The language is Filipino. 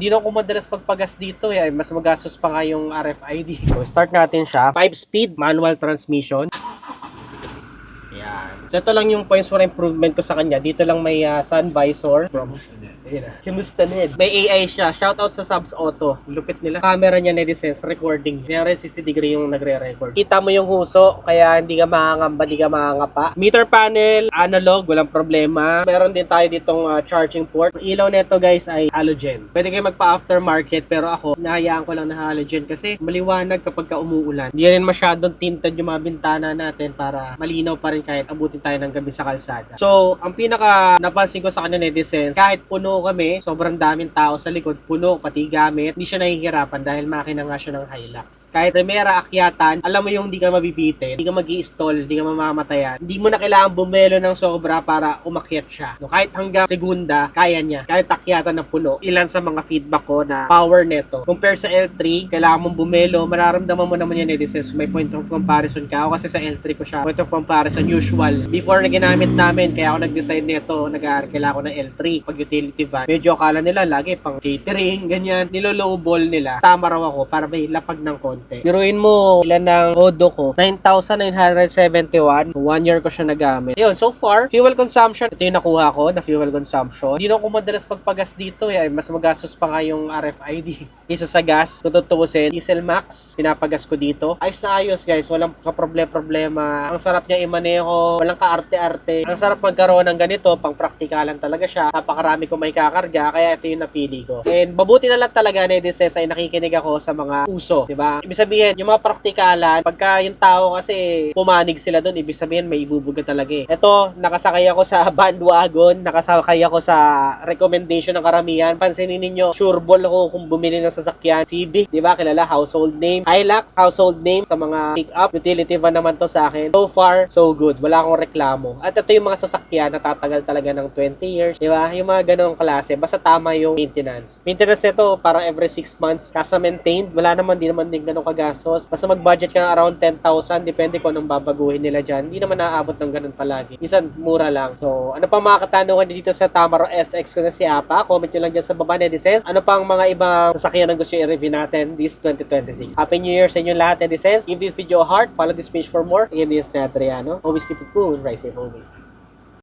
Hindi na ako madalas magpagas dito eh. Mas magastos pa nga yung RFID. So, start natin siya. 5-speed manual transmission. Yan. So, ito lang yung points for improvement ko sa kanya. Dito lang may sun visor. Kamusta Ned? May AI siya. Shoutout sa Subs Auto. Lupit nila. Camera niya Nedisense. Recording. Kaya 60 degree yung nagre-record. Kita mo yung huso. Kaya hindi ka makangamba, hindi ka makangapa. Meter panel. Analog. Walang problema. Meron din tayo ditong charging port. Ang ilaw nito guys ay halogen. Pwede kayo magpa-aftermarket. Pero ako, nahayaan ko lang na halogen. Kasi maliwanag kapag ka umuulan. Hindi rin masyadong tinted yung mga bintana natin para malinaw pa rin kahit abutin tayo ng gabi sa kalsada. So, ang pinaka napansin ko sa kanya Nedisense, kahit puno kami, sobrang daming tao sa likod, puno, pati gamit, hindi siya nahihirapan dahil makina nga siya ng Hilux. Kahit primera akyatan, alam mo yung hindi ka mabibitin, hindi ka mag-i-stall, hindi ka mamamatayan, hindi mo na kailangan bumelo ng sobra para umakyat siya. No, kahit hanggang segunda, kaya niya. Kahit akyatan na puno. Ilan sa mga feedback ko na power neto. Compare sa L3, kailangan mong bumelo, mararamdaman mo naman yan Nedisense, may point of comparison ka. Ako kasi sa L3 ko siya, point of comparison, usual. Before na ginamit namin, kaya ako nag-design nito, nag-aaral ako ng L3 pag utility van. Medyo akala nila lagi pang catering, ganyan. Nilo-lowball nila. Tama raw ako para may lapag ng konti. Biruin mo, ilan ng Odo ko? 9,971. 1 year ko siya nagamit. Yun, so far, fuel consumption. Ito yung nakuha ko na fuel consumption. Hindi na ako madalas magpagas dito eh. Mas magastos pa nga yung RFID. Isa sa gas, kung tutuusin, Diesel Max, pinapagas ko dito. Ayos na ayos guys, walang kaproblema. Ang sarap niya imaneho, walang kaarte-arte. Ang sarap magkaroon ng ganito, pang praktikalan talaga siya. Napakarami ko may kakarga, kaya ito yung napili ko. And mabuti na lang talaga Nedisense ay nakikinig ako sa mga uso, di ba? Ibig sabihin, yung mga praktikalan, pagka yung tao kasi pumanig sila doon, ibig sabihin may ibubuga talaga eh. Ito, nakasakay ako sa bandwagon, nakasakay ako sa recommendation ng karamihan. Pansinin ninyo, sureball ako kung bumili ng sasakyan. Civic, di ba? Kilala, household name. Hilux, household name sa mga pick-up. Utility van naman to sa akin. So far, so good. Wala akong reklamo. At ito yung mga sasakyan na tatagal talaga ng 20 years. Di ba? Yung mga ganong klase. Basta tama yung maintenance. Maintenance nito, parang every 6 months kasa maintained. Wala naman, di naman din ganong kagastos. Basta mag-budget ka ng around 10,000. Depende kung anong babaguhin nila dyan. Hindi naman naaabot ng ganon palagi. Minsan, mura lang. So, ano pa mga katanungan dito sa Tamaro FX ko na si Apa? Comment nyo lang dyan sa baba, Nedisense. Ano pang mga ibang sasakyan na gusto i-review natin this 2026. Happy New Year sa inyo lahat, Nedisense. Give this video a heart. Follow this page for more. Again, this is Adriano. Always keep it cool. Ride safe always.